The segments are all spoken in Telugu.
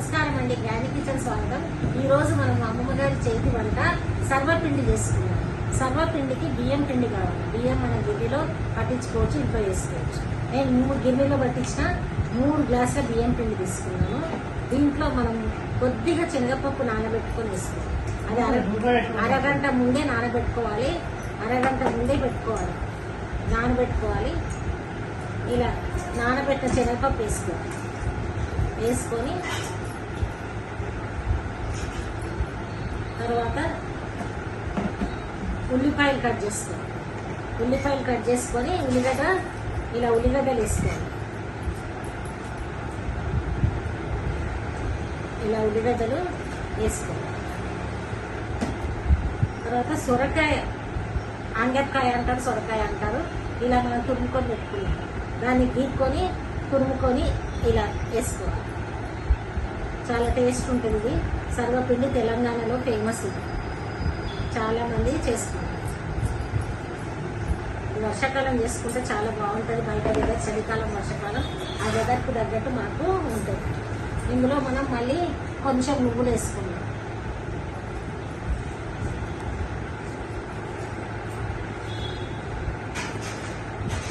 నమస్కారం అండి, గ్రాండ్ కిచెన్ స్వాగతం. ఈ రోజు మనం అమ్మమ్మ గారి చేతి వంట సర్వపిండి చేసుకున్నాం. సర్వపిండికి బియ్యం పిండి కావాలి. బియ్యం మన గిన్నెలో పట్టించుకోవచ్చు, ఇంట్లో వేసుకోవచ్చు. నేను 3 గిన్నెలో పట్టించిన 3 గ్లాసుల బియ్యం పిండి తీసుకున్నాను. దీంట్లో మనం కొద్దిగా శనగపప్పు నానబెట్టుకొని వేసుకోవాలి. అది అరగంట ముందే నానబెట్టుకోవాలి. అరగంట ముందే నానబెట్టుకోవాలి. ఇలా నానబెట్టిన శనగపప్పు వేసుకొని తర్వాత ఉల్లిపాయలు కట్ చేసుకొని ఉల్లిగడ్డలు వేసుకోవాలి. ఇలా ఉల్లిగడ్డలు వేసుకోవాలి. తర్వాత సొరకాయ, అంగకాయ అంటారు, సొరకాయ అంటారు. ఇలా మనం తురుముకొని పెట్టుకున్నాం. దాన్ని గీక్కొని తురుముకొని ఇలా వేసుకోవాలి. చాలా టేస్ట్ ఉంటుంది. సర్వపిండి తెలంగాణలో ఫేమస్. ఇది చాలా మంది చేసుకుంటారు. వర్షాకాలం చేసుకుంటే చాలా బాగుంటుంది. బయట వెదర్ చలికాలం, వర్షాకాలం ఆ వెదర్కు తగ్గట్టు మాకు ఉంటుంది. ఇందులో మనం మళ్ళీ కొంచెం నువ్వులు వేసుకున్నాం.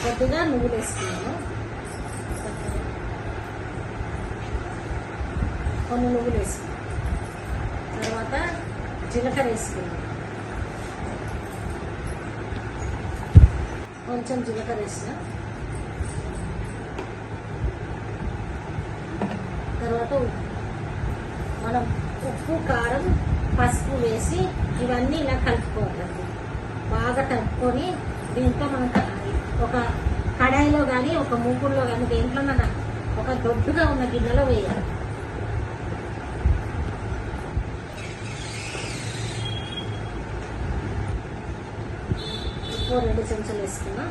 కొద్దిగా నువ్వులు వేసుకున్నాము. కొన్ని నువ్వులు వేసుకున్నాం. తర్వాత జీలకర్ర వేసుకున్నాం. కొంచెం జీలకర్ర వేసిన తర్వాత మనం ఉప్పు, కారం, పసుపు వేసి ఇవన్నీ ఇలా కలుపుకోవాలండి. బాగా కలుపుకొని దీంట్లో మనం ఒక కడాయిలో కానీ ఒక మూకుడులో కానీ దేంట్లోనైనా ఒక దొడ్డుగా ఉన్న గిన్నెలో వేయాలి. ఉప్పు 2 చెంచాలు వేసుకున్నా.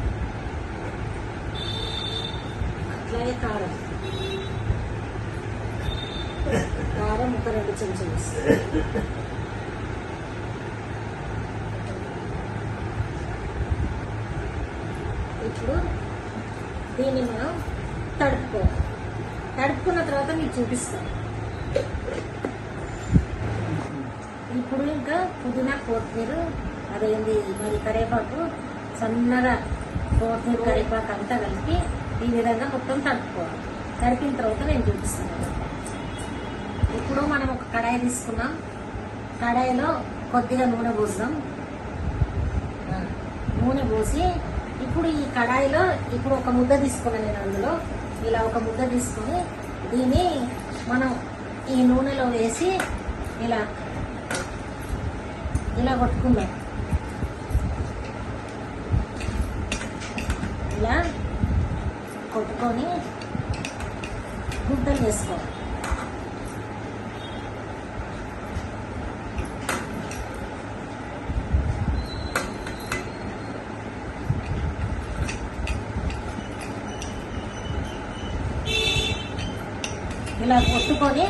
అట్లాగే కారం ఒక 2 చెంచాలు వేసుకున్నా. ఇప్పుడు దీన్ని మనం తడుపుకున్న తర్వాత మీకు చూపిస్తాం. ఇప్పుడు ఇంకా పుదీనా, కొత్తిమీర, అదేంది మరి కరివేపాకు, సన్నగా కొత్తిమీర, కరివేపాకు అంతా కలిపి ఈ విధంగా మొత్తం తడుపుకోవాలి. తడిపిన తర్వాత నేను చూపిస్తాను. ఇప్పుడు మనం ఒక కడాయి తీసుకున్నాం. కడాయిలో కొద్దిగా నూనె పోస్తాం. నూనె పోసి ఇప్పుడు ఈ కడాయిలో ఒక ముద్ద తీసుకున్నాను నేను. అందులో ఇలా ఒక ముద్ద తీసుకొని దీన్ని మనం ఈ నూనెలో వేసి ఇలా కొట్టుకుందాం. ఇలా కొట్టుకొని గుంటలు వేసుకోవాలి. ఇలా కొట్టుకొని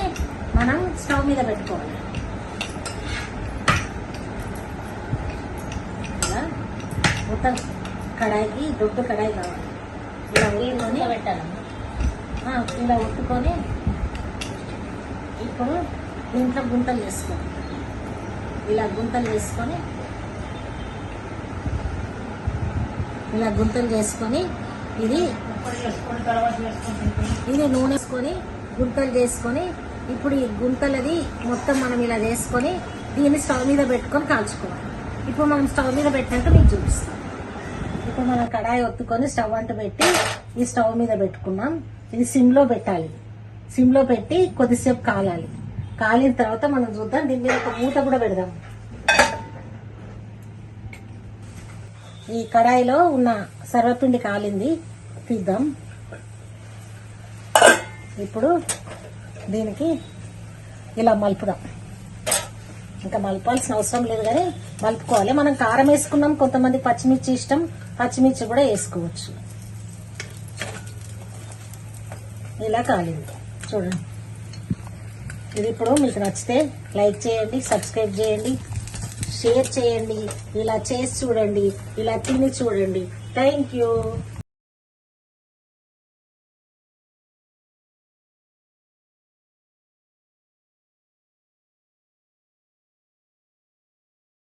మనం స్టవ్ మీద పెట్టుకోవాలి. ఇలా మొత్తం కడాయికి దొడ్డు కడాయి కావాలి. ఇలా ఒత్తుకొని పెట్టాలి. ఇలా ఒత్తుకొని ఇప్పుడు దీంట్లో గుంటలు వేసుకోవాలి. ఇలా గుంటలు చేసుకొని ఇది నూనె వేసుకొని గుంటలు చేసుకొని ఇప్పుడు ఈ గుంటలది మొత్తం మనం ఇలా చేసుకొని దీన్ని స్టవ్ మీద పెట్టుకొని కాల్చుకోవాలి. ఇప్పుడు మనం స్టవ్ మీద పెట్టినాక మీకు చూపిస్తాం. ఇప్పుడు మనం కడాయి ఒత్తుకొని స్టవ్ అంటూ పెట్టి ఈ స్టవ్ మీద పెట్టుకున్నాం. ఇది సిమ్లో పెట్టాలి. సిమ్లో పెట్టి కొద్దిసేపు కాలాలి. కాలిన తర్వాత మనం చూద్దాం. దీని మీద ఒక మూత కూడా పెడదాం. ఈ కడాయిలో ఉన్న సర్వపిండి కాలింది, తీద్దాం. ఇప్పుడు దీనికి ఇలా మలుపుదాం. ఇంకా మలపాల్సిన అవసరం లేదు కానీ మలుపుకోవాలి. మనం కారం వేసుకున్నాం. కొంతమంది పచ్చిమిర్చి ఇష్టం, పచ్చిమిర్చి కూడా వేసుకోవచ్చు. ఇలా కాలింది చూడండి. ఇది ఇప్పుడు మీకు నచ్చితే లైక్ చేయండి, సబ్స్క్రైబ్ చేయండి, షేర్ చేయండి. ఇలా చేసి చూడండి, ఇలా తిని చూడండి. Thank you.